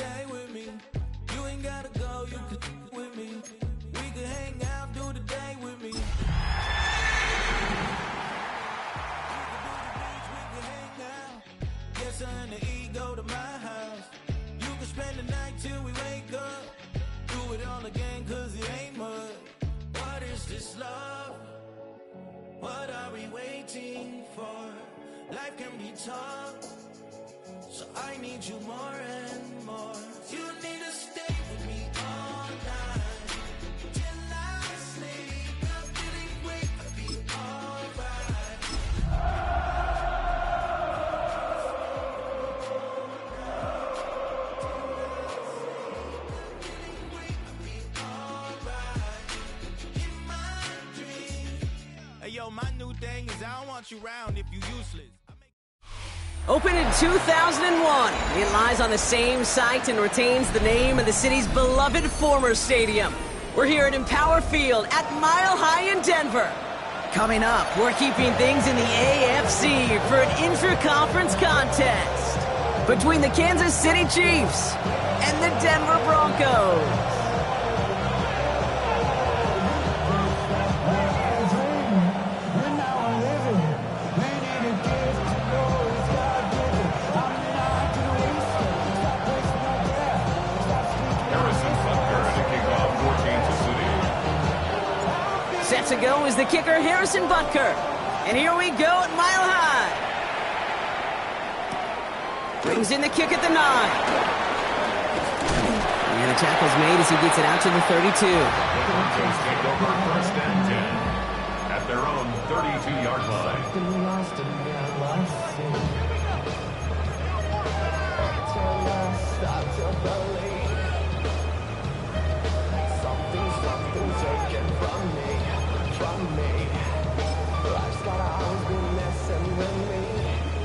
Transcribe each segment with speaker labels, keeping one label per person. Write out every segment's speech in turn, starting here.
Speaker 1: stay with me. You ain't gotta go, you can with me. We can hang out, do the day with me. We can hang out. Get something to eat, go to my house. You can spend the night till we wake up. Do it all again, cause it ain't much. What is this love? What are we waiting for? Life can be tough, so I need you more and more. You need to stay with me all night till I sleep. I'm feeling great, I'll be alright. In my dreams. Hey yo, my new thing is I don't want you around if you useless.
Speaker 2: Opened in 2001, it lies on the same site and retains the name of the city's beloved former stadium. We're here at Empower Field at Mile High in Denver. Coming up, we're keeping things in the AFC for an intra-conference contest between the Kansas City Chiefs and the Denver Broncos. Set to go is the kicker, Harrison Butker. And here we go at Mile High. Brings in the kick at the 9. And the tackle's made as he gets it out to the 32.
Speaker 3: The Broncos take over first and 10 at their own 32-yard line.
Speaker 4: Something's taken from me.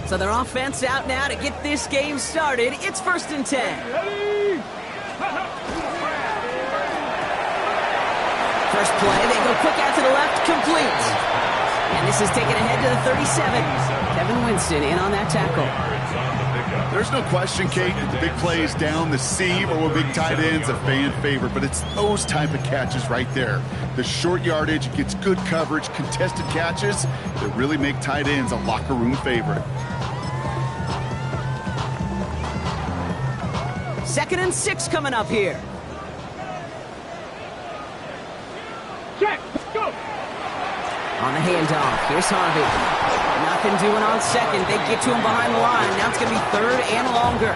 Speaker 2: So their offense out now to get this game started. It's first and 10. First play, they go quick out to the left, complete. And this is taken ahead to the 37. Kevin Winston in on that tackle.
Speaker 5: There's no question, Kate, that the big plays down the seam or with big tight ends, a fan favorite, but it's those type of catches right there. The short yardage, gets good coverage, contested catches that really make tight ends a locker room favorite.
Speaker 2: Second and 6 coming up here.
Speaker 4: Check, go!
Speaker 2: On the handoff, here's Harvey. Nothing doing on second. They get to him behind the line. Now it's going to be third and longer.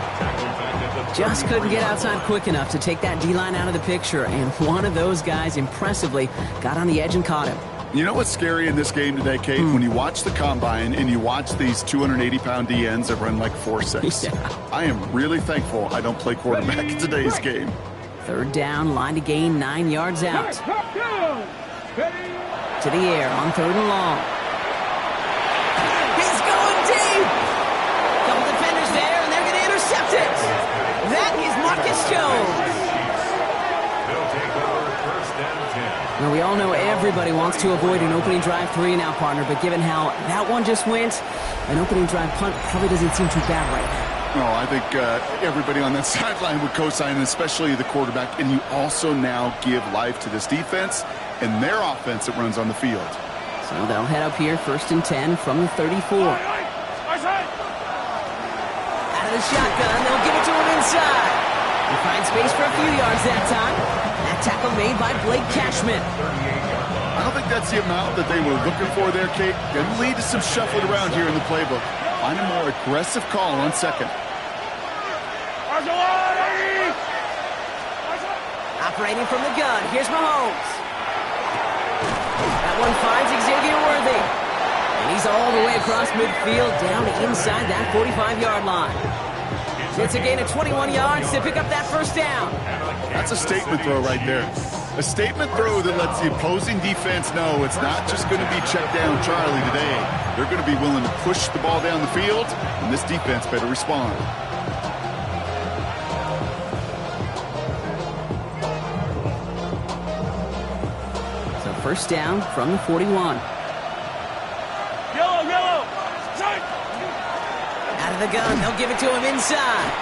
Speaker 2: Just couldn't get outside quick enough to take that D-line out of the picture. And one of those guys impressively got on the edge and caught him.
Speaker 5: You know what's scary in this game today, Kate? When you watch the combine and you watch these 280-pound DNs that run like 4.6.
Speaker 2: Yeah.
Speaker 5: I am really thankful I don't play quarterback in today's game.
Speaker 2: Third down, line to gain 9 yards out. To the air on third and long. He's going deep! Couple defenders there, and they're going to intercept it. That is Marcus Jones.
Speaker 3: They'll take over first and 10.
Speaker 2: Now, we all know everybody wants to avoid an opening drive 3 now, partner, but given how that one just went, an opening drive punt probably doesn't seem too bad right now.
Speaker 5: No, I think everybody on that sideline would co-sign, especially the quarterback. And you also now give life to this defense and their offense that runs on the field.
Speaker 2: So they'll head up here, first and 10 from the 34. Out of the shotgun, they'll give it to him inside. He finds space for a few yards that time. That tackle made by Blake Cashman.
Speaker 5: I don't think that's the amount that they were looking for there, Kate. Going to lead to some shuffling around here in the playbook. Find a more aggressive call on second.
Speaker 2: Operating from the gun, here's Mahomes. That one finds Xavier Worthy. And he's all the way across midfield down inside that 45-yard line. It's a gain of 21 yards to pick up that first down.
Speaker 5: That's a statement throw right there. A statement throw that lets the opposing defense know it's not just going to be check down Charlie today. They're going to be willing to push the ball down the field, and this defense better respond.
Speaker 2: So first down from the 41.
Speaker 4: Yellow!
Speaker 2: Out of the gun, they'll give it to him inside.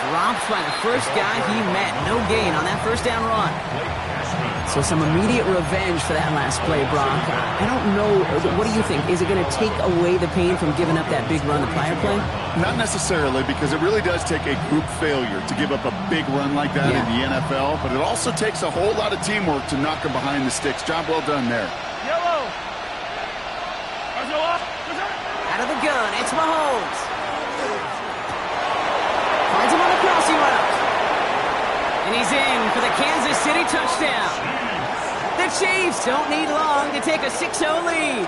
Speaker 2: Dropped by the first guy he met. No gain on that first down run. So some immediate revenge for that last play, Brock. I don't know. What do you think? Is it going to take away the pain from giving up that big run the prior play?
Speaker 5: Not necessarily, because it really does take a group failure to give up a big run like that in the NFL, but it also takes a whole lot of teamwork to knock him behind the sticks. Job well done there.
Speaker 4: Yellow.
Speaker 2: Out of the gun, it's Mahomes. Finds him on the crossing route. And he's in for the Kansas City touchdown. The Chiefs don't need long to take a 6-0 lead.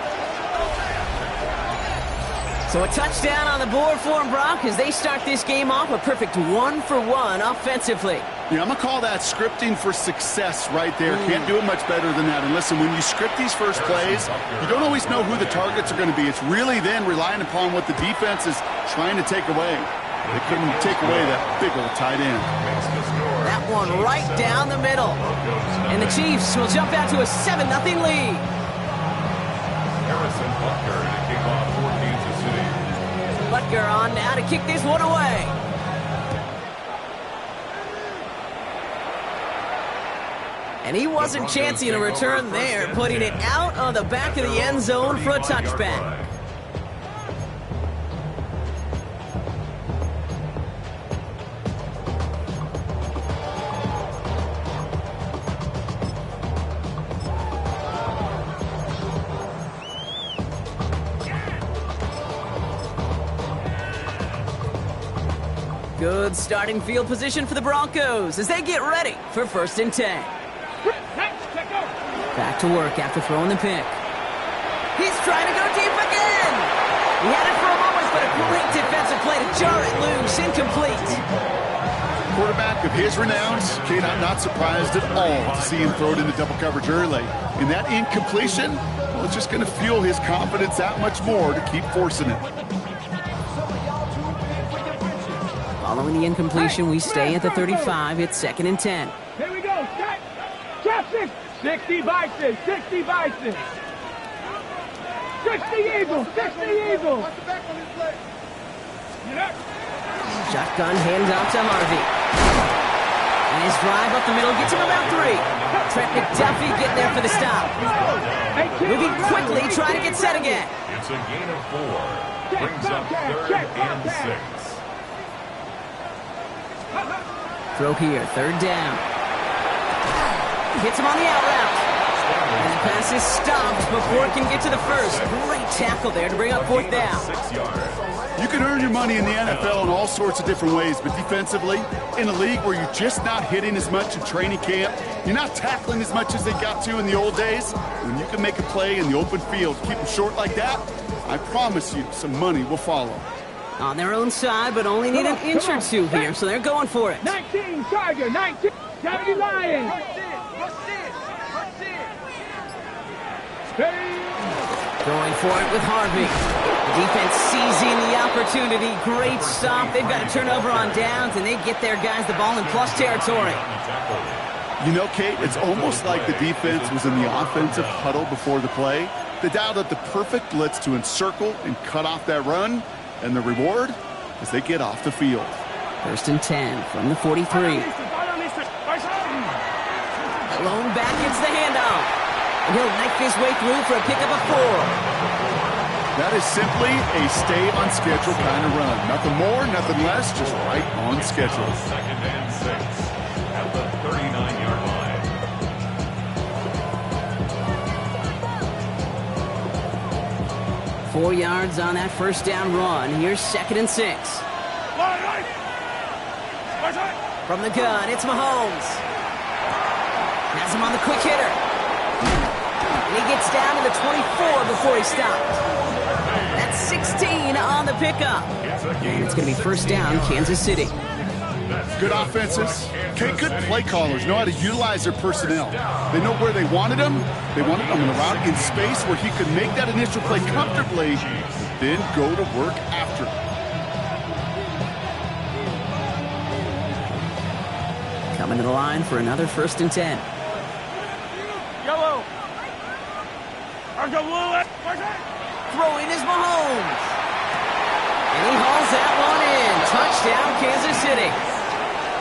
Speaker 2: So a touchdown on the board for them, Brock, as they start this game off a perfect 1-for-1 offensively.
Speaker 5: Yeah, I'm going to call that scripting for success right there. Can't do it much better than that. And listen, when you script these first plays, you don't always know who the targets are going to be. It's really then relying upon what the defense is trying to take away. They couldn't take away that big old tight end.
Speaker 2: That one right down the middle. And the Chiefs will jump out to a 7-0 lead.
Speaker 3: Harrison Butker to kick off for Kansas City.
Speaker 2: Butker on now to kick this one away. And he wasn't chancing a return there, putting it out on the back of the end zone for a touchback. Good starting field position for the Broncos as they get ready for 1st and 10. Back to work after throwing the pick. He's trying to go deep again. He had it for a moment, but a great defensive play to jar it loose. Incomplete.
Speaker 5: Quarterback of his renowns, Kate, I'm not surprised at all to see him throw it into double coverage early. And that incompletion, well, it's just going to fuel his confidence that much more to keep forcing it.
Speaker 2: Following the incompletion, we stay at the 35. It's 2nd and 10.
Speaker 4: Here we go. Traffic. 60 Bison. 60 Bison. 60 Eagles. 60 Eagles.
Speaker 2: Shotgun handoff to Harvey. And his drive up the middle gets him about 3. Trent McDuffie getting there for the stop. Moving quickly, trying to get set again.
Speaker 3: It's a gain of 4. Brings up 3rd and 6.
Speaker 2: Throw here, 3rd down. Hits him on the out route. And the pass is stopped before it can get to the first. Great tackle there to bring up 4th down.
Speaker 3: 6 yards.
Speaker 5: You can earn your money in the NFL in all sorts of different ways, but defensively, in a league where you're just not hitting as much in training camp, you're not tackling as much as they got to in the old days, when you can make a play in the open field, keep them short like that, I promise you some money will follow.
Speaker 2: On their own side, but only need an inch or 2 here, so they're going for it.
Speaker 4: 19 Tiger. 19 70 Lions.
Speaker 2: Going for it with Harvey. The defense seizing the opportunity. Great stop. They've got a turnover on downs, and they get their guys the ball in plus territory.
Speaker 5: You know, Kate, it's almost like the defense was in the offensive huddle before the play. They dialed up the perfect blitz to encircle and cut off that run, and the reward is they get off the field.
Speaker 2: 1st and 10 from the 43. Lone back gets the handoff. And he'll knife his way through for a pickup of 4.
Speaker 5: That is simply a stay-on-schedule kind of run. Nothing more, nothing less, just right on schedule.
Speaker 3: 2nd and 6 at the 39-yard line.
Speaker 2: 4 yards on that 1st down run. Here's 2nd and 6. From the gun, it's Mahomes. Has him on the quick hitter. And he gets down to the 24 before he stopped. That's 16 on the pickup. And it's going to be 1st down, Kansas City.
Speaker 5: Good offenses. Okay, good play callers know how to utilize their personnel. They know where they wanted him. They wanted him in a route in space where he could make that initial play comfortably, then go to work after.
Speaker 2: Coming to the line for another 1st and 10.
Speaker 4: Yellow.
Speaker 2: Throwing is Mahomes. And he hauls that one in. Touchdown, Kansas City.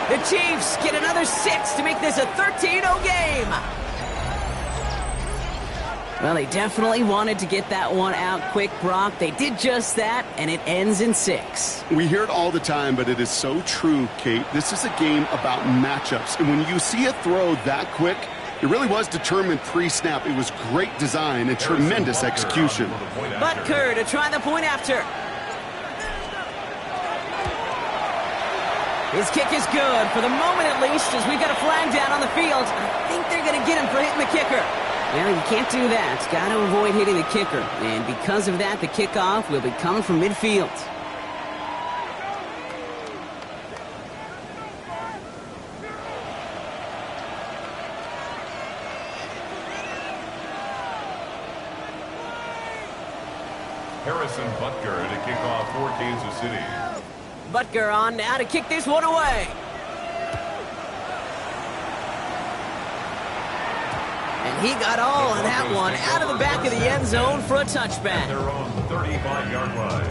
Speaker 2: The Chiefs get another 6 to make this a 13-0 game. Well, they definitely wanted to get that one out quick, Brock. They did just that, and it ends in 6.
Speaker 5: We hear it all the time, but it is so true, Kate. This is a game about matchups. And when you see a throw that quick, it really was determined pre-snap. It was great design and tremendous execution.
Speaker 2: Butker to try the point after. His kick is good, for the moment at least, as we've got a flag down on the field. I think they're going to get him for hitting the kicker. Well, you can't do that. Got to avoid hitting the kicker. And because of that, the kickoff will be coming from midfield.
Speaker 3: Harrison Butker to kick off for Kansas City.
Speaker 2: Butker on now to kick this one away. And he got all of that one out of the back of the end zone for a touchback.
Speaker 3: Their own 35-yard line.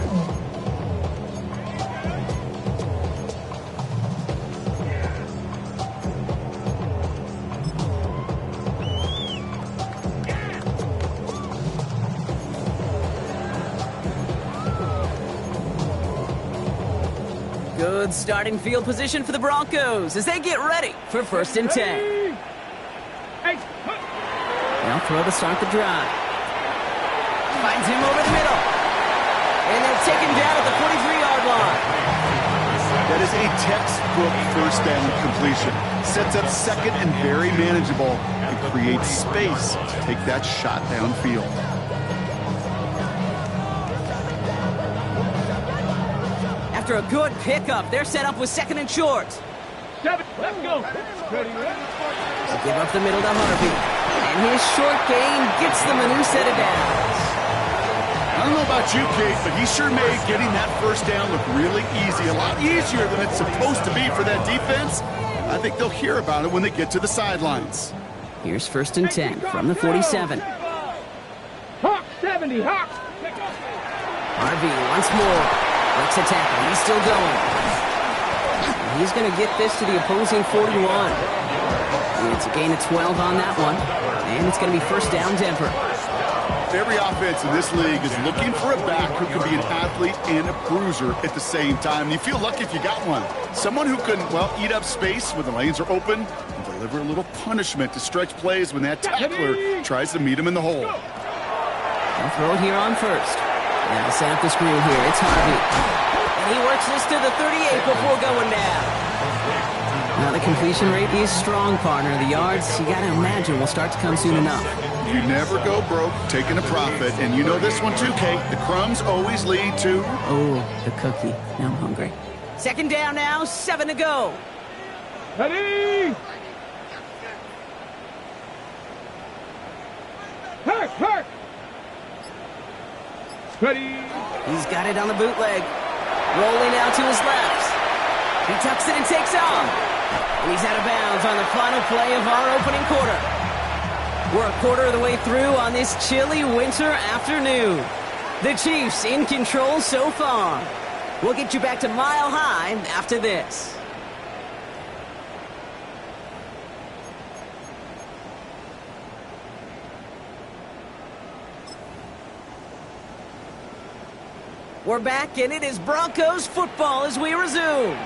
Speaker 2: Good starting field position for the Broncos as they get ready for 1st and 10. They'll throw to start the drive. Finds him over the middle. And they'll take him down at the 43-yard line.
Speaker 5: That is a textbook first down completion. Sets up second and very manageable and creates space to take that shot downfield.
Speaker 2: After a good pickup, they're set up with 2nd and short.
Speaker 4: 7, let's go.
Speaker 2: They'll give up the middle to Harvey. And his short gain gets them a new set of downs.
Speaker 5: I don't know about you, Kate, but he sure made getting that first down look really easy. A lot easier than it's supposed to be for that defense. I think they'll hear about it when they get to the sidelines.
Speaker 2: Here's 1st and 10 from the 47.
Speaker 4: Hawk 70, Hawk.
Speaker 2: Harvey once more. Breaks a tackle. He's still going. He's going to get this to the opposing 41. It's a gain of 12 on that one. And it's going to be 1st down Denver.
Speaker 5: Every offense in this league is looking for a back who can be an athlete and a bruiser at the same time. And you feel lucky if you got one. Someone who can, well, eat up space when the lanes are open and deliver a little punishment to stretch plays when that tackler tries to meet him in the hole.
Speaker 2: They'll throw it here on 1st. And they'll set up the screen here. It's Harvey. And he works this to the 38 before going down. Now the completion rate is strong, partner. The yards, you got to imagine, will start to come soon enough.
Speaker 5: You never go broke taking a profit. And you know this one too, Kate. The crumbs always lead to...
Speaker 2: Oh, the cookie. Now I'm hungry. 2nd down now, 7 to go.
Speaker 4: Ready? Hurt. Ready?
Speaker 2: He's got it on the bootleg. Rolling out to his left. He tucks it and takes off. And he's out of bounds on the final play of our opening quarter. We're a quarter of the way through on this chilly winter afternoon. The Chiefs in control so far. We'll get you back to Mile High after this. We're back, and it is Broncos football as we resume.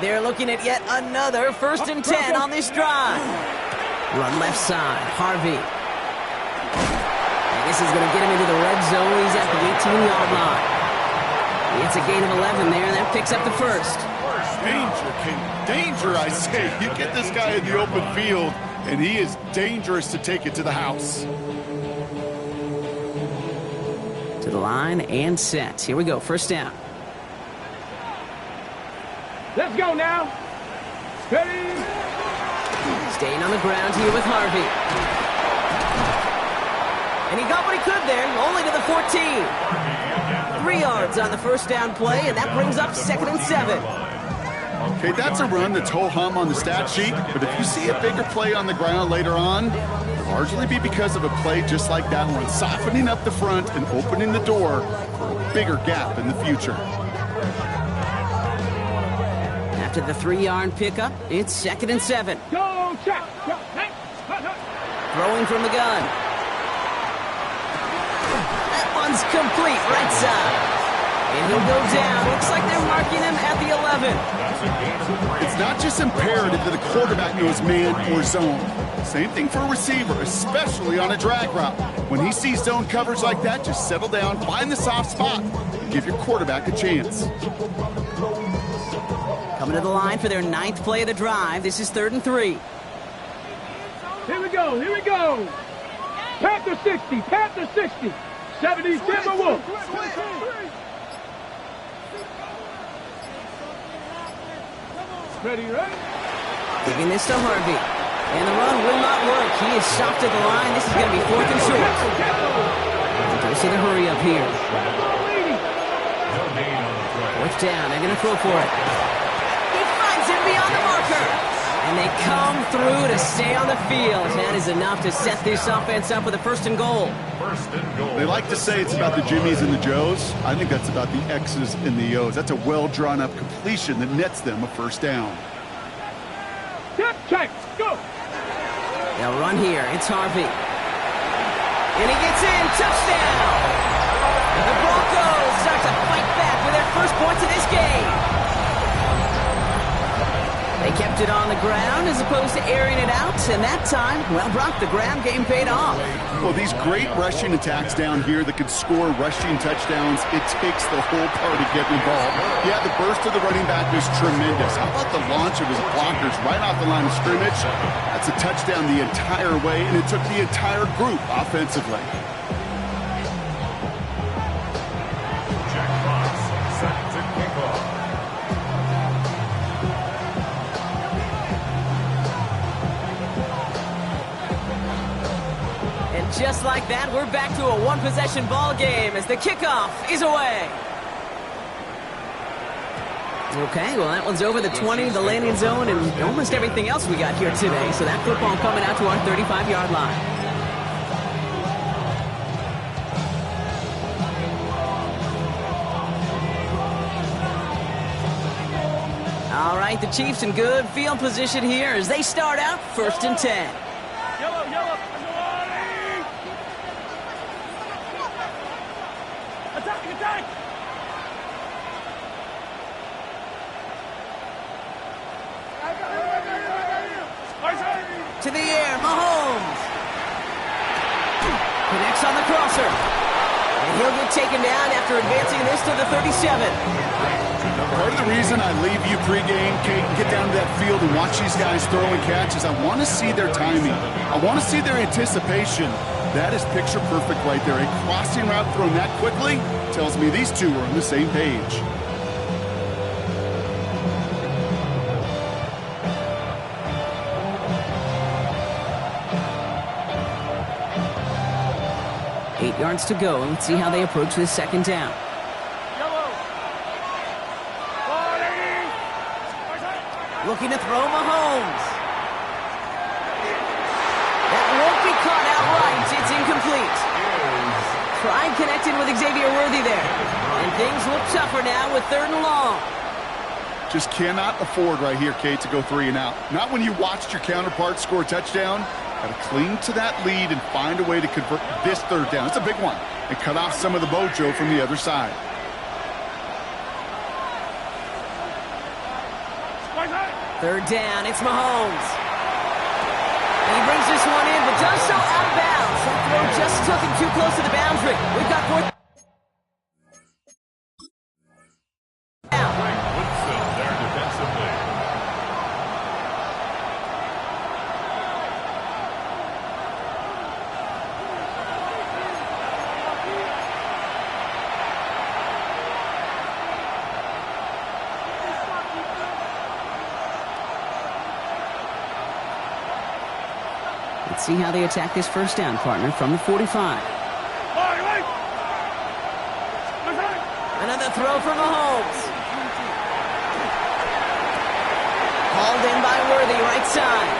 Speaker 2: They're looking at yet another 1st and 10 on this drive. Run left side, Harvey. And this is going to get him into the red zone. He's at the 18-yard line. It's a gain of 11 there, and that picks up the 1st.
Speaker 5: Danger, King. Danger, I say. You get this guy in the open field, and he is dangerous to take it to the house.
Speaker 2: To the line and set. Here we go, 1st down.
Speaker 4: Let's go now. Ready?
Speaker 2: Staying on the ground here with Harvey. And he got what he could there, only to the 14. 3 yards on the 1st down play, and that brings up 2nd and 7.
Speaker 5: Okay, that's a run that's ho-hum on the stat sheet, but if you see a bigger play on the ground later on, it'll largely be because of a play just like that one, softening up the front and opening the door for a bigger gap in the future.
Speaker 2: After After the 3-yard pickup, it's 2nd and 7.
Speaker 4: Go, check. Go, hey,
Speaker 2: Throwing from the gun. That one's complete, right side. And he'll go down. Looks like they're marking him at the 11.
Speaker 5: It's not just imperative that a quarterback knows man or zone. Same thing for a receiver, especially on a drag route. When he sees zone coverage like that, just settle down, find the soft spot, and give your quarterback a chance.
Speaker 2: Coming to the line for their 9th play of the drive. This is 3rd and 3.
Speaker 4: Here we go. Panther 60, Panther 60. 70 Timberwolves. Ready?
Speaker 2: Giving this to Harvey. And the run will not work. He is stopped at the line. This is going to be 4th and short. Go see the hurry up here. 4th down. They're going to throw for it. He finds him beyond the marker. And they come through to stay on the field. That is enough to set this offense up with a 1st and goal.
Speaker 5: They like to say it's about the Jimmies and the Joes. I think that's about the X's and the O's. That's a well-drawn-up completion that nets them a 1st down.
Speaker 4: Check, go.
Speaker 2: They'll run here. It's Harvey. And he gets in. Touchdown. The Broncos start to fight back with their first points of this game. They kept it on the ground as opposed to airing it out, and that time, well, Brock, the ground game paid off.
Speaker 5: Well, these great rushing attacks down here that could score rushing touchdowns, it takes the whole party getting involved. Yeah, the burst of the running back was tremendous. How about the launch of his blockers right off the line of scrimmage? That's a touchdown the entire way, and it took the entire group offensively.
Speaker 2: Just like that, we're back to a one-possession ball game as the kickoff is away. Okay, well, that one's over the 20, the landing zone, and almost everything else we got here today. So that football coming out to our 35-yard line. All right, the Chiefs in good field position here as they start out 1st and 10.
Speaker 4: Yellow. Attack!
Speaker 2: To the air, Mahomes. Connects on the crosser. And he'll get taken down after advancing this to the 37.
Speaker 5: Part of the reason I leave you pregame, Kate, and get down to that field and watch these guys throw and catch is I want to see their timing. I want to see their anticipation. That is picture perfect right there. A crossing route thrown that quickly tells me these two are on the same page.
Speaker 2: Eight yards to go. Let's see how they approach this 2nd down. Looking to throw Mahomes. That won't be caught outright. It's incomplete. Tried connecting with Xavier Worthy there. And things look tougher now with 3rd and long.
Speaker 5: Just cannot afford right here, Kate, to go 3 and out. Not when you watched your counterpart score a touchdown. Got to cling to that lead and find a way to convert this 3rd down. It's a big one. And cut off some of the mojo from the other side.
Speaker 2: Third down, it's Mahomes. He brings this one in, but does so out of bounds. That throw just took him too close to the boundary. We've got 4th down.
Speaker 3: Woodson there defensively.
Speaker 2: Let's see how they attack this 1st down, partner, from the 45. Another throw for Mahomes. Hauled in by Worthy, right side.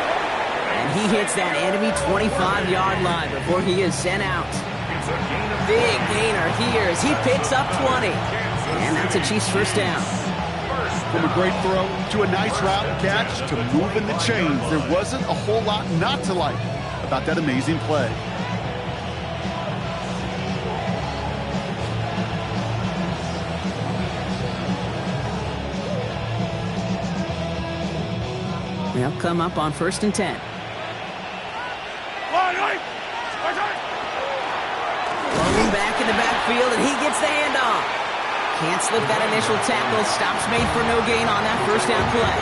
Speaker 2: And he hits that enemy 25-yard line before he is sent out. Big gainer here as he picks up 20. And that's a Chiefs 1st down.
Speaker 5: From a great throw to a nice route and catch to moving the chains. There wasn't a whole lot not to like about that amazing play.
Speaker 2: They'll come up on 1st and 10. Logan back in the backfield, and he gets the handoff. Can't slip that initial tackle. Stops made for no gain on that first down play.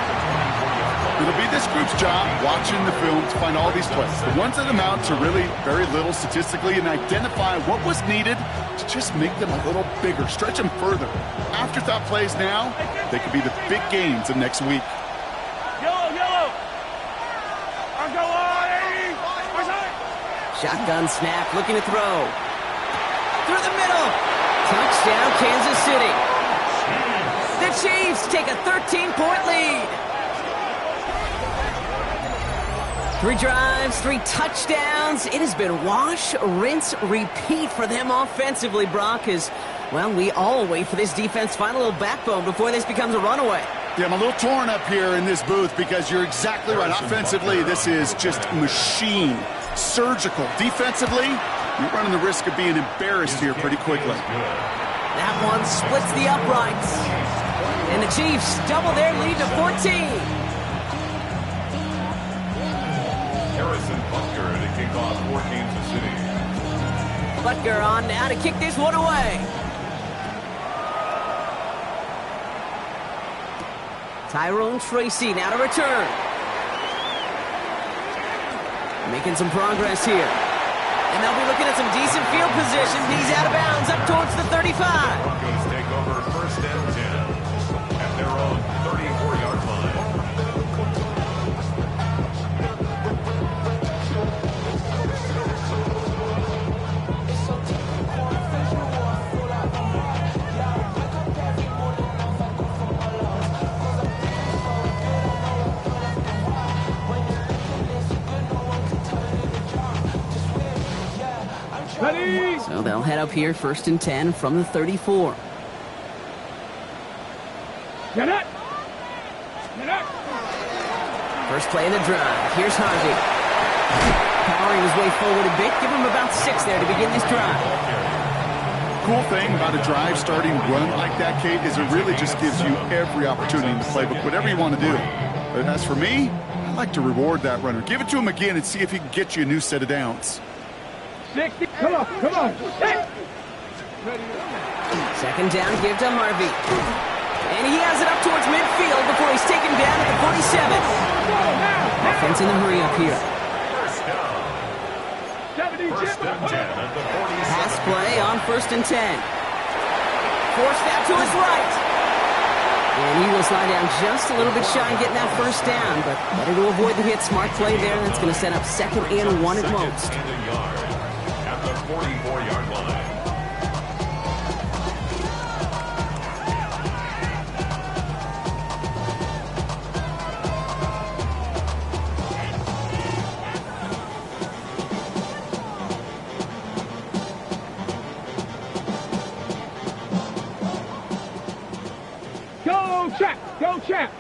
Speaker 5: It'll be this group's job watching the film to find all these plays. The ones that amount to really very little statistically and identify what was needed to just make them a little bigger, stretch them further. Afterthought plays now, they could be the big gains of next week.
Speaker 4: Yellow.
Speaker 2: Shotgun snap, looking to throw. Through the middle. Touchdown, Kansas City. The Chiefs take a 13-point lead. 3 drives, 3 touchdowns. It has been wash, rinse, repeat for them offensively, Brock, as, well, we all wait for this defense to find a little backbone before this becomes a runaway.
Speaker 5: Yeah, I'm a little torn up here in this booth because you're exactly right. Offensively, this is just machine, surgical. Defensively, you're running the risk of being embarrassed here pretty quickly.
Speaker 2: That one splits the uprights. And the Chiefs double their lead to 14.
Speaker 3: Harrison Butker to kick off for Kansas City.
Speaker 2: Butker on now to kick this one away. Tyrone Tracy now to return. Making some progress here. And they'll be looking at some decent field position. He's out of bounds up towards the 35.
Speaker 3: Broncos take over 1st and 10 at their own 34-yard line.
Speaker 4: Ready?
Speaker 2: So they'll head up here 1st and 10 from the 34.
Speaker 4: Get it.
Speaker 2: First play in the drive. Here's Harvey. Powering his way forward a bit. Give him about 6 there to begin this drive.
Speaker 5: Cool thing about a drive starting run like that, Kate, is it really just gives you every opportunity in the playbook, whatever you want to do. But as for me, I like to reward that runner. Give it to him again and see if he can get you a new set of downs.
Speaker 4: 60. Come on. Hey.
Speaker 2: 2nd down, give to Harvey. And he has it up towards midfield before he's taken down at the 47. Offense in the hurry up here.
Speaker 3: First and 10 at the 47.
Speaker 2: Pass play on 1st and 10. Force that to his right. And he will slide down just a little bit shy of getting that first down, but better to avoid the hit. Smart play there. That's going to set up 2nd and 1 at most.
Speaker 3: And a yard at the 44-yard line.
Speaker 4: Go, champ.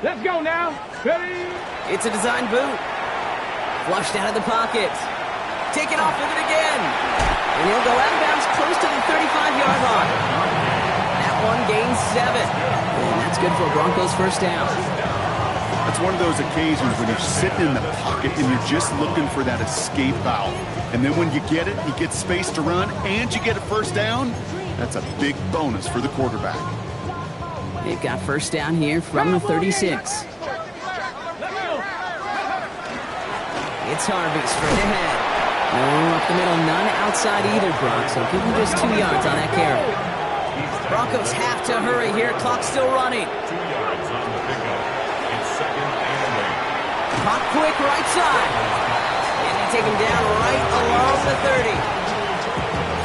Speaker 4: Let's go now. Ready?
Speaker 2: It's a design boot. Flushed out of the pocket. Taken off with it again. And he'll go out of bounds close to the 35-yard line. That one gains 7. And that's good for Broncos first down.
Speaker 5: That's one of those occasions when you're sitting in the pocket and you're just looking for that escape valve. And then when you get it, you get space to run, and you get a first down. That's a big bonus for the quarterback.
Speaker 2: They've got first down here from the 36. It's Harvey straight ahead. No up the middle, none outside either, Brock. So give him just 2 yards on that carry. Broncos have to hurry here. Clock's still running.
Speaker 3: 2 yards on the pickup. It's 2nd and 8.
Speaker 2: Pop quick right side. And they take him down right along the 30.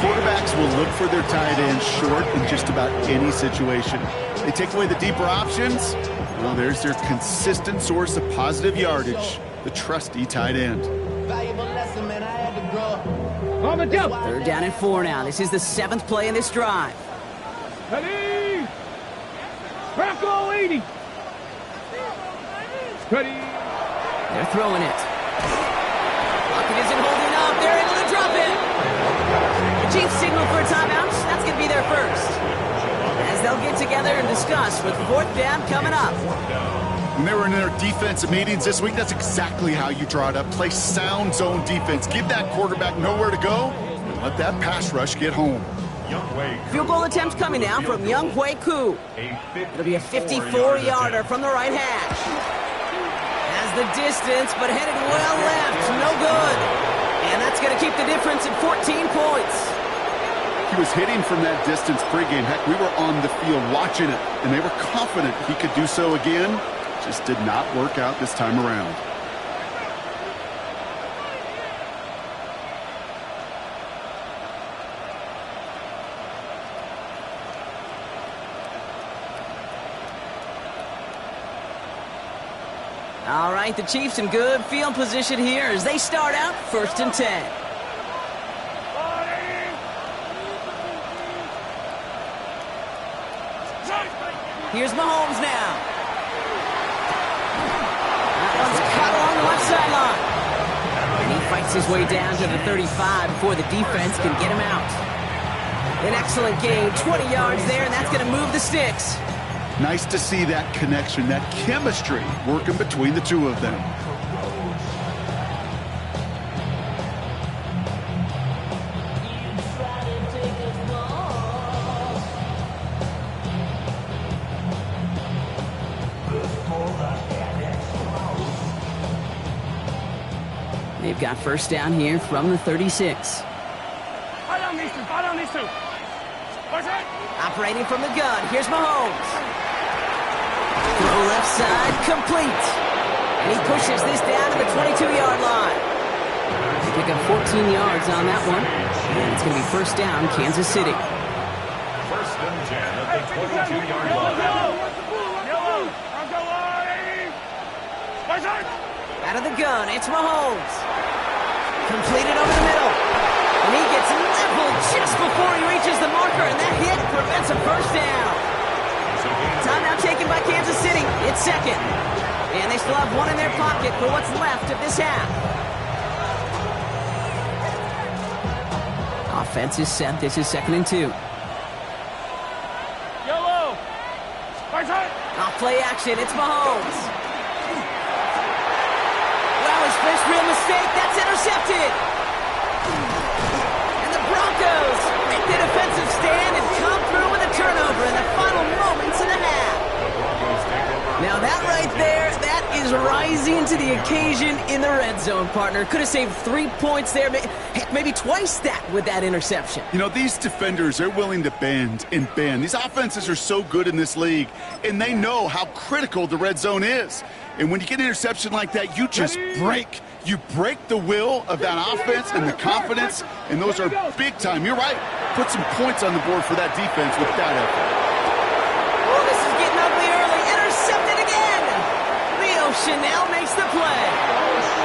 Speaker 5: Quarterbacks will look for their tight end short in just about any situation. They take away the deeper options. Well, there's their consistent source of positive yardage, the trusty tight end.
Speaker 4: On the jump.
Speaker 2: 3rd down and 4 now. This is the 7th play in this drive.
Speaker 4: Ready? Bronco 80. Ready.
Speaker 2: They're throwing it. Pocket isn't holding up. They're able to drop it. The Chiefs signal for a timeout. That's going to be their first. As they'll get together and discuss with fourth down coming up.
Speaker 5: When they were in their defensive meetings this week, that's exactly how you draw it up. Play sound zone defense. Give that quarterback nowhere to go and let that pass rush get home.
Speaker 2: Field goal attempt coming now from Young Hui Koo. It'll be a 54-yarder from the right hash. Has the distance, but headed well left. No good. And that's going to keep the difference at 14 points.
Speaker 5: He was hitting from that distance pregame. Heck, we were on the field watching it, and they were confident he could do so again. Just did not work out this time around.
Speaker 2: All right, the Chiefs in good field position here as they start out 1st and 10. Here's Mahomes now. That one's cut along the left sideline. And he fights his way down to the 35 before the defense can get him out. An excellent game, 20 yards there, and that's going to move the sticks.
Speaker 5: Nice to see that connection, that chemistry working between the two of them.
Speaker 2: They've got first down here from the 36. Operating from the gun, here's Mahomes. Throw left side, complete. And he pushes this down to the 22-yard line. They pick up 14 yards on that one. And it's going to be first down, Kansas City.
Speaker 3: First and 10 at the 22-yard line.
Speaker 2: Out of the gun, it's Mahomes. Completed over the middle. And he gets leveled just before he reaches the marker, and that hit prevents a first down. Timeout taken by Kansas City. It's second. And they still have one in their pocket for what's left of this half. Offense is set. This is 2nd and 2.
Speaker 4: Yellow.
Speaker 2: Off play action. It's Mahomes. Well, his first real mistake. That's intercepted. And the Broncos make the defensive stand and come through with a turnover in the final moments of the half. Now that right there, that is rising to the occasion in the red zone, partner. Could have saved 3 points there, heck, maybe twice that with that interception.
Speaker 5: You know, these defenders, they're willing to bend and bend. These offenses are so good in this league, and they know how critical the red zone is. And when you get an interception like that, you just break. You break the will of that offense and the confidence, and those are big time. You're right. Put some points on the board for that defense with that effort.
Speaker 2: Oh, this is getting ugly early. Intercepted again. Leo Chanel makes the play.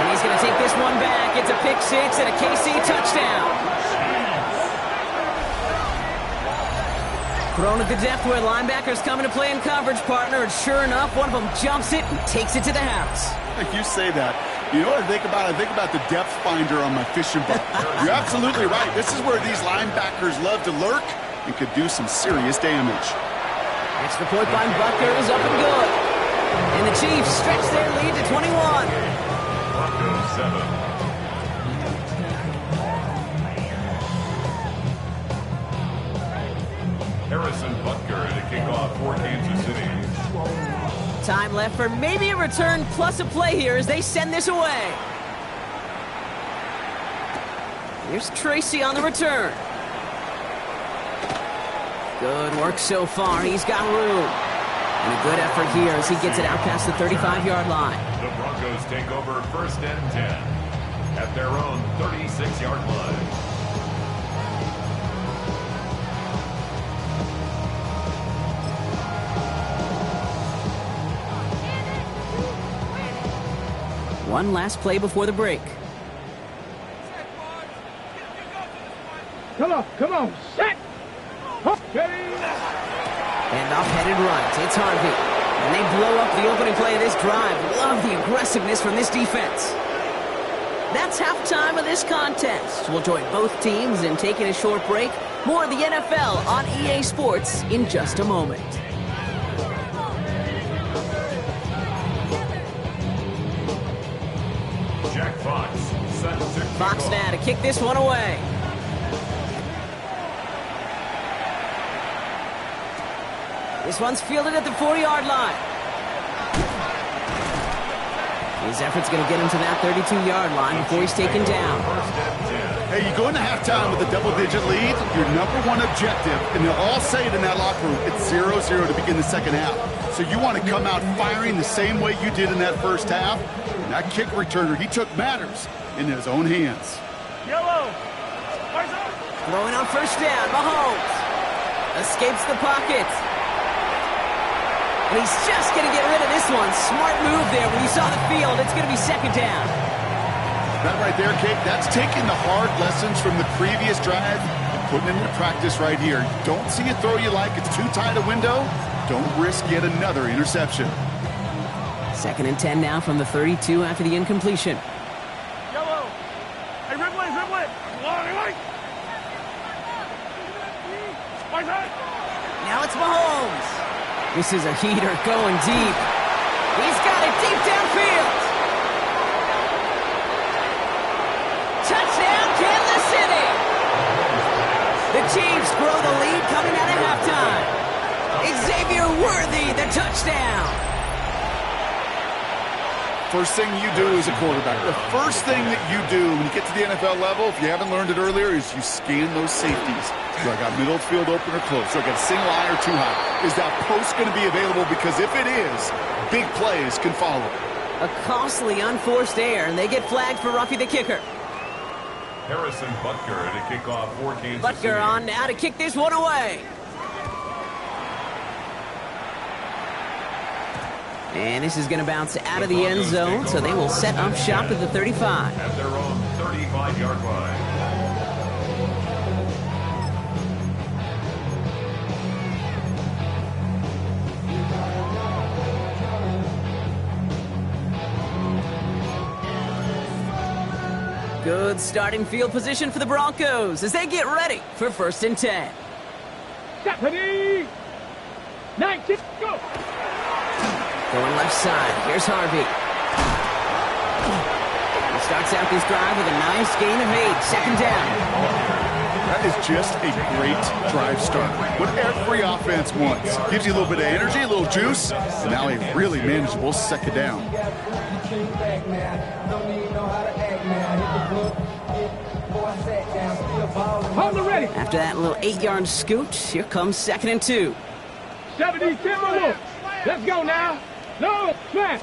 Speaker 2: And he's going to take this one back. It's a pick six and a KC touchdown. Thrown at the depth where linebackers coming to play in coverage, partner. And sure enough, one of them jumps it and takes it to the house.
Speaker 5: You say that. You know what I think about? I think about the depth finder on my fishing boat. You're absolutely right. This is where these linebackers love to lurk and could do some serious damage.
Speaker 2: Extra point by Butker is up and good. And the Chiefs stretch their lead to 21.
Speaker 3: Broncos 7. Harrison Butker to kick off for Kansas City.
Speaker 2: Time left for maybe a return plus a play here as they send this away. Here's Tracy on the return. Good work so far. He's got room. And a good effort here as he gets it out past the 35-yard line.
Speaker 3: The Broncos take over first and 10 at their own 36-yard line.
Speaker 2: One last play before the break.
Speaker 4: Come on, set. Ready.
Speaker 2: And off headed right, it's Harvey. And they blow up the opening play of this drive. Love the aggressiveness from this defense. That's halftime of this contest. We'll join both teams in taking a short break. More of the NFL on EA Sports in just a moment.
Speaker 3: Jack Fox set to
Speaker 2: Fox
Speaker 3: kick
Speaker 2: now
Speaker 3: off.
Speaker 2: to kick this one away. This one's fielded at the 40-yard line. His effort's going to get him to that 32-yard line before he's taken down.
Speaker 3: First and 10.
Speaker 5: Hey, you go into halftime with a double-digit lead, your number one objective, and they'll all say it in that locker room, it's 0-0 to begin the second half. So you want to come out firing the same way you did in that first half. And that kick returner, he took matters in his own hands.
Speaker 4: Yellow.
Speaker 2: Throwing on first down, Mahomes escapes the pocket. And he's just going to get rid of this one. Smart move there. When you saw the field, it's going to be second down.
Speaker 5: That right there, Kate, that's taking the hard lessons from the previous drive and putting it into practice right here. Don't see a throw you like, it's too tight a window. Don't risk yet another interception.
Speaker 2: Second and 10 now from the 32 after the incompletion.
Speaker 4: Yellow. Hey, Ripley.
Speaker 2: Now it's Mahomes. This is a heater going deep. He's got it deep downfield. Touchdown, Kansas City. The Chiefs grow the lead coming out of halftime. Xavier Worthy, the touchdown.
Speaker 5: First thing you do as a quarterback, the first thing that you do when you get to the NFL level, if you haven't learned it earlier, is you scan those safeties. Do I got middle field open or close? Do I got a single eye or too high? Is that post going to be available? Because if it is, big plays can follow.
Speaker 2: A costly unforced error, and they get flagged for roughing the kicker.
Speaker 3: Harrison Butker to kick off for Kansas City.
Speaker 2: Butker on now to kick this one away. And this is going to bounce out of the end zone, so they will set up shop at the 35.
Speaker 3: At their own 35-yard line.
Speaker 2: Good starting field position for the Broncos as they get ready for first and 10.
Speaker 4: Stephanie. 19. Go.
Speaker 2: Going left side. Here's Harvey. He starts out this drive with a nice gain of 8. Second down.
Speaker 5: That is just a great drive start. What every offense wants. Gives you a little bit of energy, a little juice, and now a really manageable second down.
Speaker 4: Hold the ready.
Speaker 2: After that little 8-yard scoot, here comes second and 2.
Speaker 4: 70 Timberwolves. Let's go now. No, smash.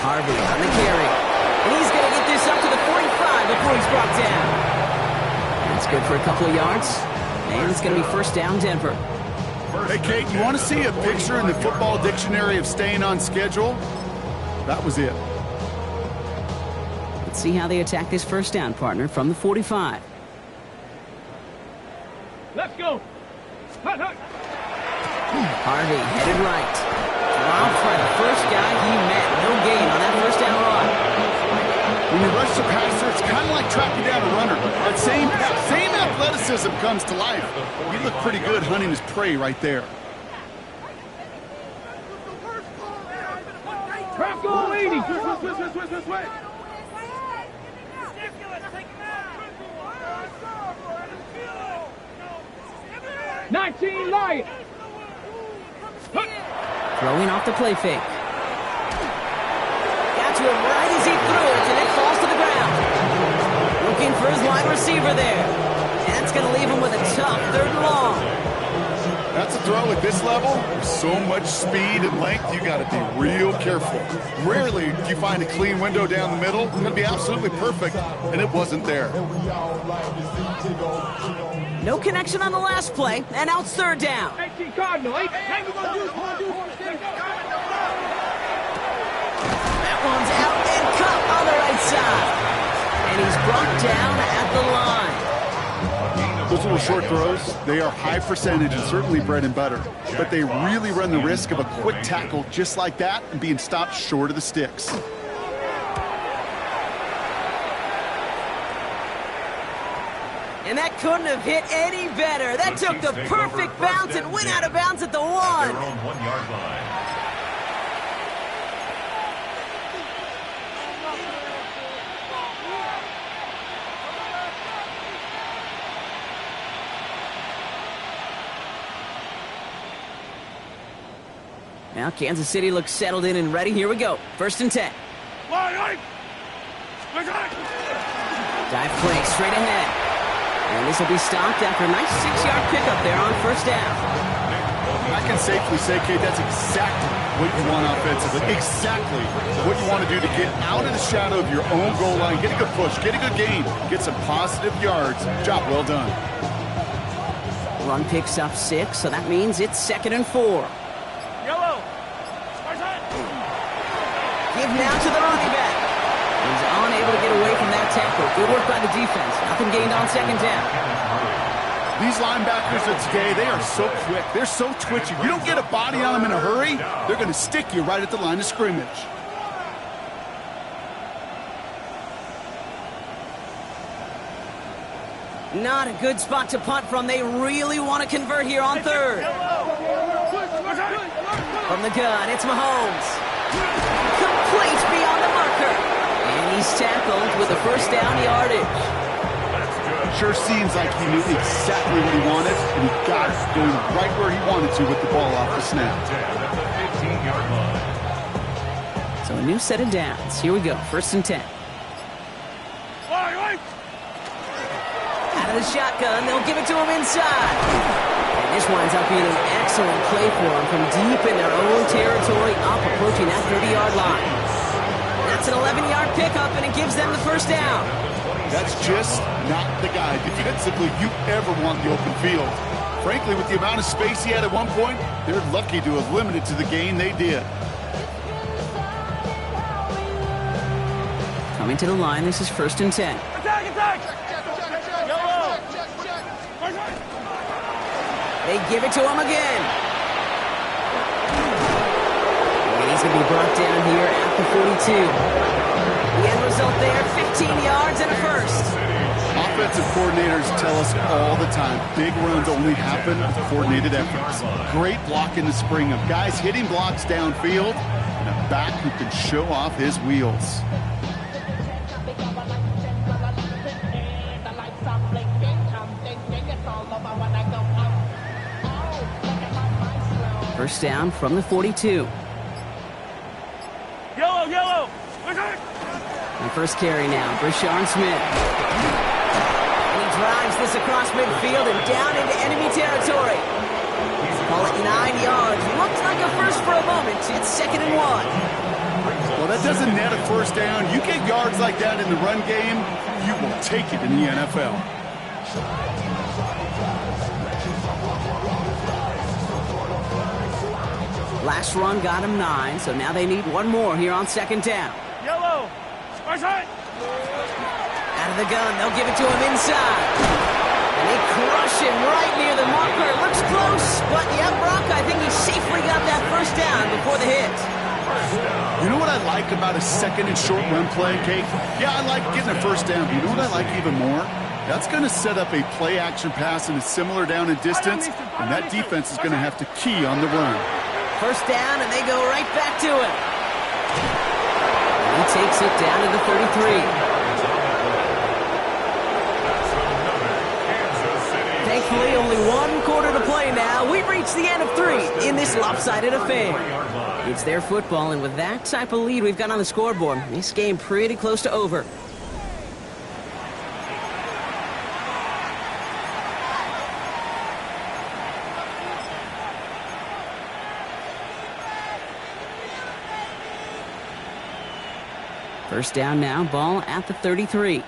Speaker 2: Harvey on the carry. And he's going to get this up to the 45 before he's brought down. That's good for a couple of yards. And it's going to be first down, Denver.
Speaker 5: Hey, Kate, you want to see a picture in the football dictionary of staying on schedule? That was it.
Speaker 2: Let's see how they attack this first down, partner, from the 45.
Speaker 4: Let's go. Hut, hut.
Speaker 2: Harvey headed right. Dropped by the first guy he met. No gain on that first down run.
Speaker 5: When you rush the passer, it's kind of like tracking down a runner. That same athleticism comes to life. You look pretty good hunting his prey right there.
Speaker 4: Bronco 80. 19 Lions.
Speaker 2: Throwing off the play fake. Got to him right as he threw it, and it falls to the ground. Looking for his wide receiver there. That's going to leave him with a tough third and long.
Speaker 5: That's a throw at this level. There's so much speed and length, you got to be real careful. Rarely do you find a clean window down the middle. It's going to be absolutely perfect, and it wasn't there.
Speaker 2: No connection on the last play, and now it's third down.
Speaker 4: 18 Cardinal.
Speaker 2: That one's out and cut on the right side. And he's brought down at the line.
Speaker 3: A gain of
Speaker 5: Those little short throws, they are high percentage and certainly bread and butter. But they really run the risk of a quick tackle just like that and being stopped short of the sticks.
Speaker 2: And that couldn't have hit any better. That took the perfect bounce and went out of bounds at the 1.
Speaker 3: Their own 1-yard line.
Speaker 2: Now Kansas City looks settled in and ready. Here we go. 1st and 10. Dive play straight ahead. And this will be stopped after a nice 6-yard pickup there on 1st down.
Speaker 5: I can safely say, Kate, that's exactly what you want offensively. Exactly what you want to do to get out of the shadow of your own goal line, get a good push, get a good gain, get some positive yards. Job well done.
Speaker 2: Run picks up 6, so that means it's 2nd and 4.
Speaker 4: Yellow.
Speaker 2: Give now to the running back. He's unable to get away from that tackle. Good work by the defense. Nothing gained on 2nd down.
Speaker 5: These linebackers of today, they are so quick. They're so twitchy. You don't get a body on them in a hurry, they're going to stick you right at the line of scrimmage.
Speaker 2: Not a good spot to punt from. They really want to convert here on 3rd. From the gun, it's Mahomes. Complete beyond the marker. And he's tackled with a 1st down yardage.
Speaker 5: Sure seems like he knew exactly what he wanted, and he got it going right where he wanted to with the ball off the snap.
Speaker 3: At the 15-yard line.
Speaker 2: So a new set of downs. Here we go. 1st and 10. Out of the shotgun, they'll give it to him inside. And this winds up being an excellent play for him from deep in their own territory, up approaching that 30-yard line. That's an 11-yard pickup, and it gives them the 1st down.
Speaker 5: That's just not the guy defensively you ever want the open field. Frankly, with the amount of space he had at one point, they're lucky to have limited to the gain they did.
Speaker 2: Coming to the line, this is 1st and 10.
Speaker 4: Attack!
Speaker 2: They give it to him again. And he's going to be brought down here at the 42. The end result there, 15 yards and a 1st.
Speaker 5: Offensive coordinators tell us all the time, big runs only happen with coordinated efforts. Great block in the spring of guys hitting blocks downfield and a back who can show off his wheels.
Speaker 2: First down from the 42.
Speaker 4: Yellow.
Speaker 2: And first carry now, Brashard Smith. And he drives this across midfield and down into enemy territory. Call it 9 yards. Looks like a 1st for a moment. It's 2nd and 1.
Speaker 5: Well, that doesn't net a 1st down. You get yards like that in the run game, you will take it in the NFL.
Speaker 2: Last run got him 9, so now they need one more here on 2nd down.
Speaker 4: Yellow.
Speaker 2: Out of the gun, they'll give it to him inside. And they crush him right near the marker. Looks close, but yeah, Brock, I think he safely got that 1st down before the hit.
Speaker 5: You know what I like about a 2nd and short run play, Kate? Yeah, I like getting a 1st down, but you know what I like even more? That's going to set up a play-action pass in a similar down and distance, and that defense is going to have to key on the run.
Speaker 2: 1st down, and they go right back to it. And he takes it down to the 33. Thankfully, only 1 quarter to play now. We've reached the end of 3 in this lopsided affair. It's their football, and with that type of lead we've got on the scoreboard, this game pretty close to over. First down now, ball at the 33.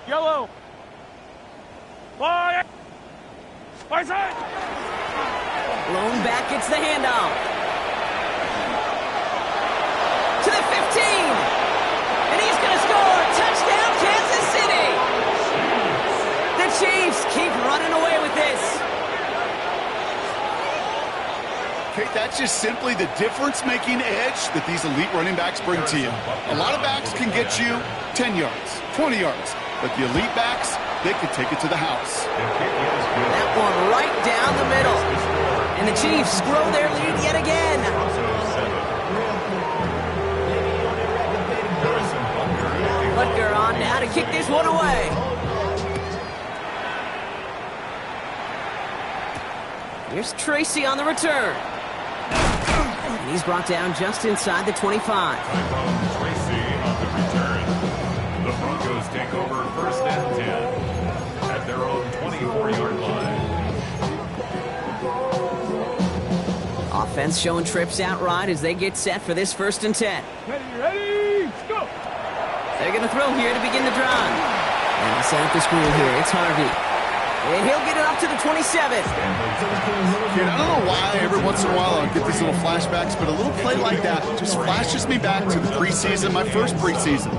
Speaker 4: Yellow. Fire. Fire side.
Speaker 2: Blown back, it's the handoff. To the 15. And he's going to score. Touchdown, Kansas City. The Chiefs
Speaker 5: Kate, that's just simply the difference-making edge that these elite running backs bring to you. A lot of backs can get you 10 yards, 20 yards, but the elite backs, they can take it to the house.
Speaker 2: That one right down the middle. And the Chiefs grow their lead yet again. Butker on now to kick this one away. Here's Tracy on the return. And he's brought down just inside the 25.
Speaker 3: Tracy on the return. The Broncos take over first and 10 at their own 24-yard line.
Speaker 2: Offense showing trips out right as they get set for this first and 10.
Speaker 4: Ready, go!
Speaker 2: They're going to throw here to begin the drive. And to set up the screen here, it's Harvey. And he'll get it up to the 27.
Speaker 5: Kid, I don't know why every once in a while I'll get these little flashbacks, but a little play like that just flashes me back to the preseason, my first preseason.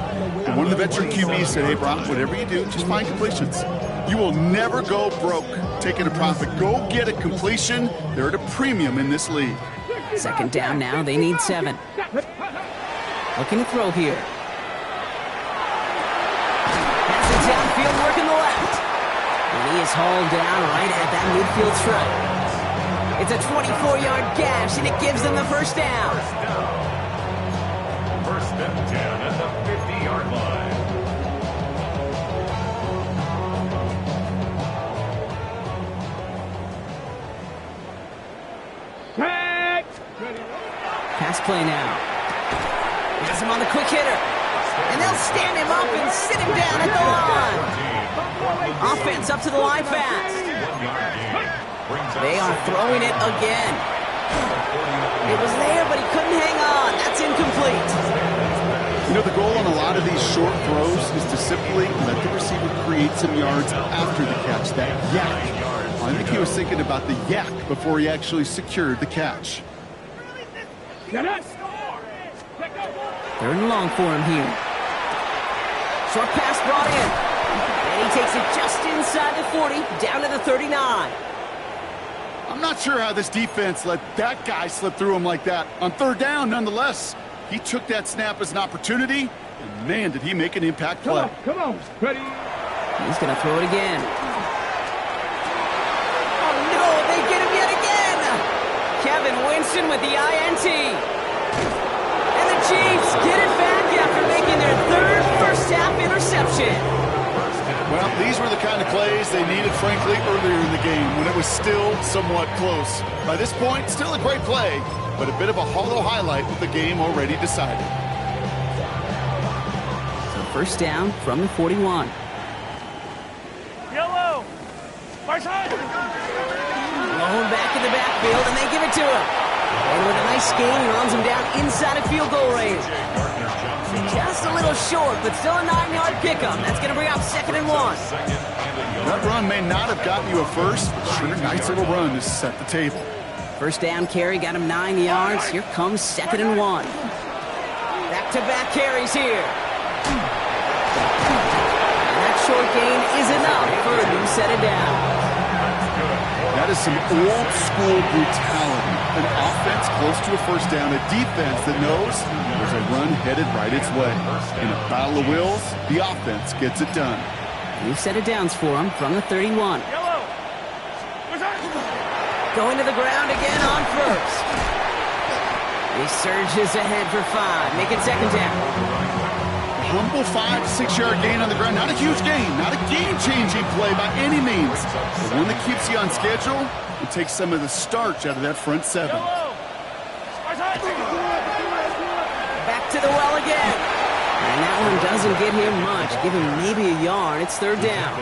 Speaker 5: And one of the veteran QBs said, hey, Brock, whatever you do, just find completions. You will never go broke taking a profit. Go get a completion. They're at a premium in this league.
Speaker 2: Second down now. They need 7. Looking to throw here. Pass it downfield, working the left. And he is hauled down right at that midfield stripe. It's a 24-yard gash, and it gives them the first down.
Speaker 3: First and 10 at the 50-yard line.
Speaker 4: Set!
Speaker 2: Pass play now. Has him on the quick hitter. And they'll stand him up and sit him down at the line. Offense up to the line fast. They are throwing it again. It was there, but he couldn't hang on. That's incomplete.
Speaker 5: You know, the goal on a lot of these short throws is to simply let the receiver create some yards after the catch, that yak. I think he was thinking about the yak before he actually secured the catch.
Speaker 4: Get it!
Speaker 2: Third and long for him here. Short pass brought in. And he takes it just inside the 40, down to the 39.
Speaker 5: I'm not sure how this defense let that guy slip through him like that. On third down, nonetheless, he took that snap as an opportunity, and man, did he make an impact play.
Speaker 4: Come on, ready?
Speaker 2: He's going to throw it again. Oh, no, they get him yet again. Kevin Winston with the INT. And the Chiefs get it back after making their third first-half interception.
Speaker 5: Well, these were the kind of plays they needed, frankly, earlier in the game when it was still somewhat close. By this point, still a great play, but a bit of a hollow highlight with the game already decided.
Speaker 2: So first down from the 41.
Speaker 4: Yellow! Far side!
Speaker 2: Blown back in the backfield, and they give it to him. And with a nice gain, he runs him down inside a field goal range. Just a little short, but still a 9-yard pickup. That's going to bring up 2nd and 1.
Speaker 5: That run may not have gotten you a first, but sure, nice little run to set the table.
Speaker 2: First down carry got him 9 yards. Here comes 2nd and 1. Back-to-back carries here. And that short gain is enough for a new set of downs.
Speaker 5: That is some old-school brutality. An offense close to a first down, a defense that knows there's a run headed right its way. In a battle of wills, the offense gets it done.
Speaker 2: New set of downs for him from the 31.
Speaker 4: Yellow!
Speaker 2: Going to the ground again on first. He surges ahead for 5, making 2nd down.
Speaker 5: Humble 5 to 6 yard gain on the ground. Not a huge gain, not a game-changing play by any means. But one that keeps you on schedule and takes some of the starch out of that front 7.
Speaker 2: Back to the well again. And that one doesn't get him much. Give him maybe a yard. It's 3rd down.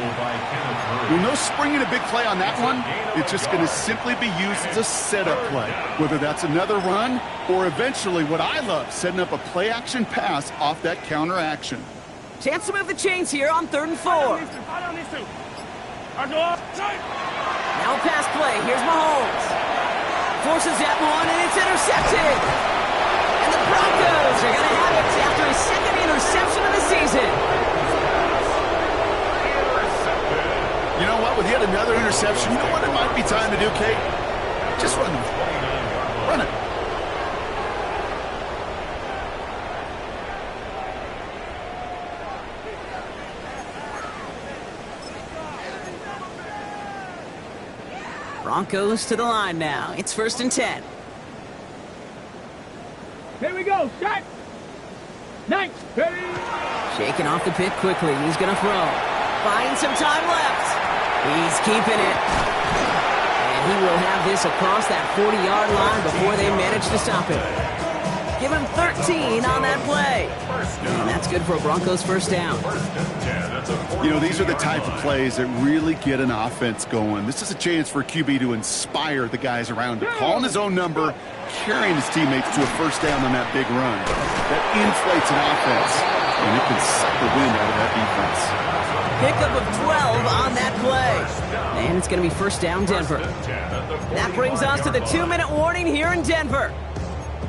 Speaker 5: With no springing a big play on that one, it's just going to simply be used as a setup play. Whether that's another run or eventually what I love, setting up a play-action pass off that counter action.
Speaker 2: Chance to move the chains here on 3rd and 4. Now a pass play. Here's Mahomes. Forces that one, and it's intercepted. And the Broncos are going to have it after his 2nd interception of the season.
Speaker 5: You know what? With yet another interception, you know what it might be time to do, Kate? Just run them. Run it.
Speaker 2: Broncos to the line now. It's 1st and 10.
Speaker 4: Here we go. Shot. Nice. Ready.
Speaker 2: Shaking off the pit quickly. He's going to throw. Finds some time left. He's keeping it. And he will have this across that 40-yard line before they manage to stop him. Give him 13 on that play. And that's good for a Broncos first down.
Speaker 5: You know, these are the type of plays that really get an offense going. This is a chance for a QB to inspire the guys around him. Calling his own number, carrying his teammates to a first down on that big run. That inflates an offense, and it can suck the wind out of that defense.
Speaker 2: Pickup of 12 on that play. And it's going to be first down Denver. That brings us to the 2-minute warning here in Denver.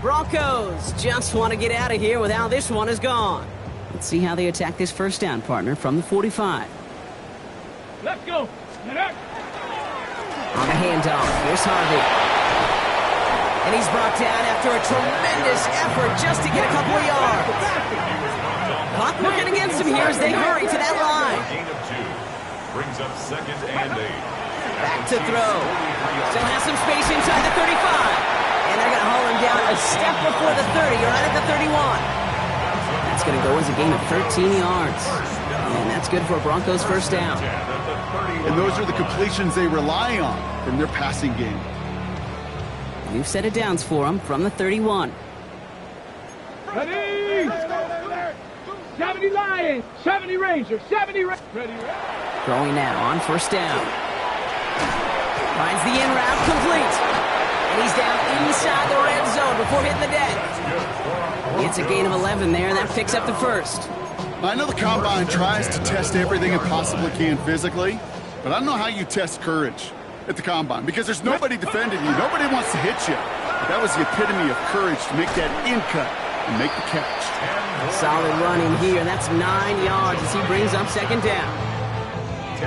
Speaker 2: Broncos just want to get out of here with how this one is gone. Let's see how they attack this first down, partner, from the 45.
Speaker 4: Let's go.
Speaker 2: On the handoff, here's Harvey. And he's brought down after a tremendous effort just to get a couple of yards. Clock working against him here as they hurry to that line.
Speaker 3: Gain of 2. Brings up 2nd and 8.
Speaker 2: Back to throw. Still has some space inside the 35. And they're going to haul him down a step before the 30, or right at the 31. That's going to go as a gain of 13 yards. And that's good for a Broncos first down.
Speaker 5: And those are the completions they rely on from their passing game.
Speaker 2: New set of downs for them from the 31.
Speaker 4: Ready. 70 Lions. 70 Rangers. 70 Rangers. Ready.
Speaker 2: Throwing now on first down. Finds the in route complete. And he's down inside the red zone before hitting the deck. It's a gain of 11 there, and that picks up the first.
Speaker 5: I know the Combine tries to test everything it possibly can physically, but I don't know how you test courage at the Combine because there's nobody defending you. Nobody wants to hit you. But that was the epitome of courage to make that in cut and make the catch.
Speaker 2: Solid running here, and that's 9 yards as he brings up second down.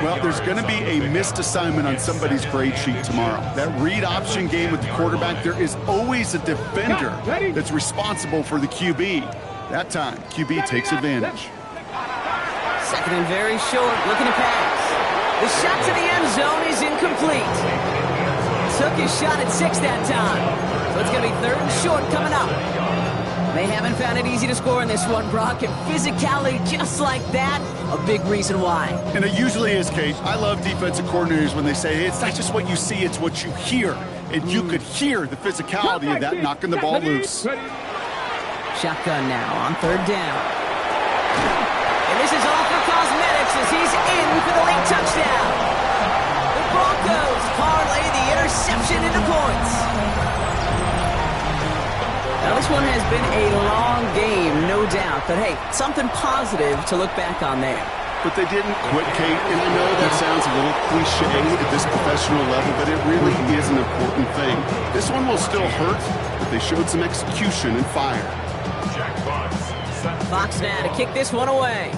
Speaker 5: Well, there's going to be a missed assignment on somebody's grade sheet tomorrow. That read option game with the quarterback, there is always a defender that's responsible for the QB. That time, QB takes advantage.
Speaker 2: Second and very short, looking to pass. The shot to the end zone is incomplete. Took his shot at 6 that time. So it's going to be 3rd and short coming up. They haven't found it easy to score in this one, Brock, and physicality just like that, a big reason why.
Speaker 5: And it usually is, Kate. I love defensive coordinators when they say, hey, it's not just what you see, it's what you hear. And you could hear the physicality of that knocking the ball loose.
Speaker 2: Shotgun now on 3rd down. And this is all for cosmetics as he's in for the late touchdown. The Broncos parlay the interception into points. Now, this one has been a long game, no doubt. But, hey, something positive to look back on there.
Speaker 5: But they didn't quit, Kate. And I know that sounds a little cliche at this professional level, but it really is an important thing. This one will still hurt, but they showed some execution and fire.
Speaker 2: Fox now to kick this one away.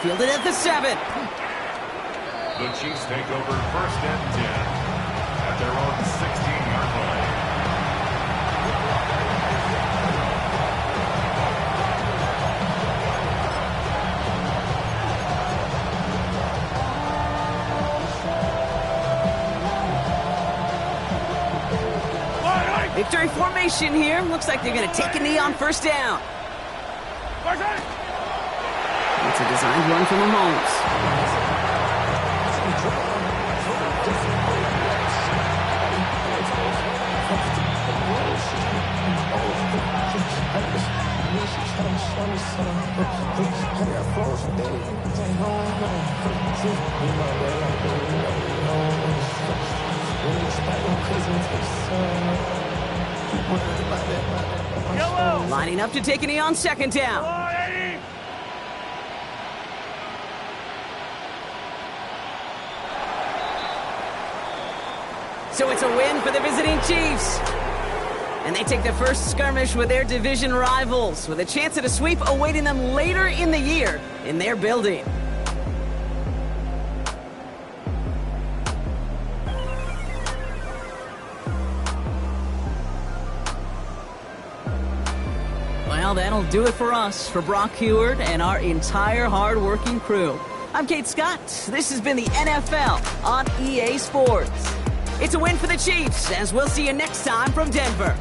Speaker 2: Fielded at the 7.
Speaker 3: The Chiefs take over 1st and 10 at their own 16-yard line.
Speaker 2: Victory formation here. Looks like they're going to take a knee on first down. It's a designed run from Mahomes. Lining up to take a knee on second down. So it's a win for the visiting Chiefs. And they take the first skirmish with their division rivals, with a chance at a sweep awaiting them later in the year in their building. Well, that'll do it for us, for Brock Heward and our entire hard-working crew. I'm Kate Scott. This has been the NFL on EA Sports. It's a win for the Chiefs, as we'll see you next time from Denver.